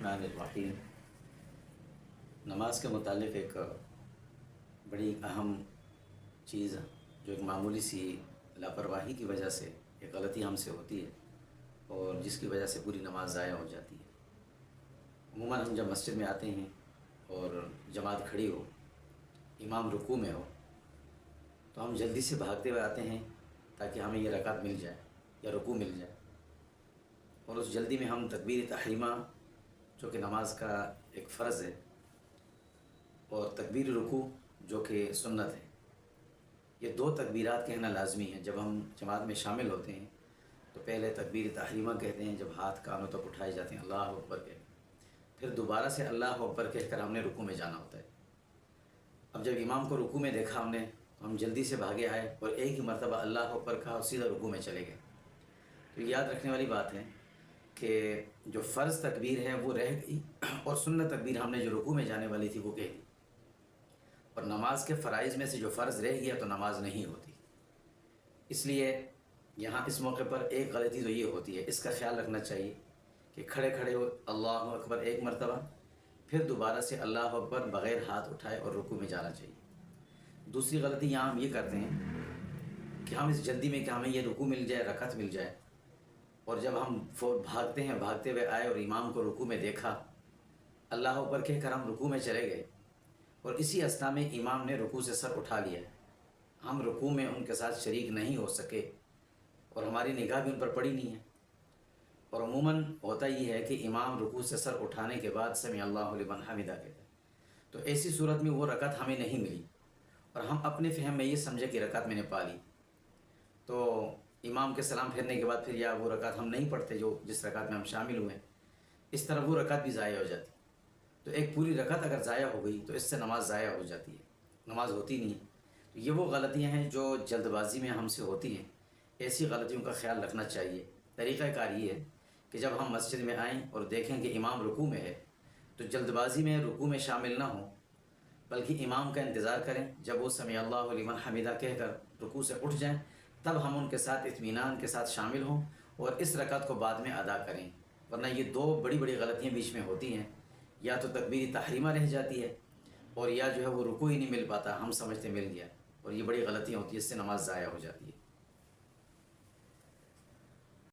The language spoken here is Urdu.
الرحمن الرحیم۔ نماز کے متعلق ایک بڑی اہم چیز جو ایک معمولی سی لاپرواہی کی وجہ سے ایک غلطی ہم سے ہوتی ہے اور جس کی وجہ سے پوری نماز ضائع ہو جاتی ہے۔ عموماً ہم جب مسجد میں آتے ہیں اور جماعت کھڑی ہو، امام رکوع میں ہو، تو ہم جلدی سے بھاگتے ہوئے آتے ہیں تاکہ ہمیں یہ رکعت مل جائے یا رکوع مل جائے، اور اس جلدی میں ہم تکبیر تحریمہ جو کہ نماز کا ایک فرض ہے اور تکبیر رکوع جو کہ سنت ہے، یہ دو تکبیرات کہنا لازمی ہے۔ جب ہم جماعت میں شامل ہوتے ہیں تو پہلے تکبیر تحریمہ کہتے ہیں، جب ہاتھ کانوں تک اٹھائے جاتے ہیں اللہ اکبر کہہ کے، پھر دوبارہ سے اللہ اکبر کہہ کر ہم نے رکوع میں جانا ہوتا ہے۔ اب جب امام کو رکوع میں دیکھا ہم نے تو ہم جلدی سے بھاگے آئے اور ایک ہی مرتبہ اللہ اکبر کہا اور سیدھا رکوع میں چلے گئے۔ تو یاد رکھنے والی بات ہے کہ جو فرض تکبیر ہے وہ رہ گئی اور سنت تکبیر ہم نے جو رکوع میں جانے والی تھی وہ کہہ دی، اور نماز کے فرائض میں سے جو فرض رہ گیا تو نماز نہیں ہوتی۔ اس لیے یہاں اس موقع پر ایک غلطی تو یہ ہوتی ہے، اس کا خیال رکھنا چاہیے کہ کھڑے کھڑے ہو اللہ اکبر ایک مرتبہ، پھر دوبارہ سے اللہ اکبر بغیر ہاتھ اٹھائے اور رکوع میں جانا چاہیے۔ دوسری غلطی یہاں ہم یہ کرتے ہیں کہ ہم اس جلدی میں کہ ہمیں یہ رکوع مل جائے، رکعت مل جائے، اور جب ہم بھاگتے ہیں، بھاگتے ہوئے آئے اور امام کو رکوع میں دیکھا، اللہ اکبر کہہ کر ہم رکوع میں چلے گئے، اور اسی اثنا میں امام نے رکوع سے سر اٹھا لیا، ہم رکوع میں ان کے ساتھ شریک نہیں ہو سکے اور ہماری نگاہ بھی ان پر پڑی نہیں ہے۔ اور عموماً ہوتا یہ ہے کہ امام رکوع سے سر اٹھانے کے بعد سمع اللہ لمن حمدہ کہتے ہیں، تو ایسی صورت میں وہ رکعت ہمیں نہیں ملی اور ہم اپنے فہم میں یہ سمجھے کہ رکعت میں نے پا لی، تو امام کے سلام پھیرنے کے بعد پھر یا وہ رکعت ہم نہیں پڑھتے جو جس رکعت میں ہم شامل ہوئے، اس طرح وہ رکعت بھی ضائع ہو جاتی۔ تو ایک پوری رکعت اگر ضائع ہو گئی تو اس سے نماز ضائع ہو جاتی ہے، نماز ہوتی نہیں۔ تو یہ وہ غلطیاں ہیں جو جلد بازی میں ہم سے ہوتی ہیں، ایسی غلطیوں کا خیال رکھنا چاہیے۔ طریقہ کار یہ ہے کہ جب ہم مسجد میں آئیں اور دیکھیں کہ امام رکوع میں ہے تو جلد بازی میں رکوع میں شامل نہ ہوں، بلکہ امام کا انتظار کریں، جب وہ سمع اللہ لمن حمدہ کہہ کر رکوع سے اٹھ جائیں تب ہم ان کے ساتھ اطمینان کے ساتھ شامل ہوں اور اس رکعت کو بعد میں ادا کریں، ورنہ یہ دو بڑی بڑی غلطیاں بیچ میں ہوتی ہیں، یا تو تکبیر تحریمہ رہ جاتی ہے اور یا جو ہے وہ رکوع ہی نہیں مل پاتا، ہم سمجھتے مل گیا، اور یہ بڑی غلطیاں ہوتی ہیں، اس سے نماز ضائع ہو جاتی ہے۔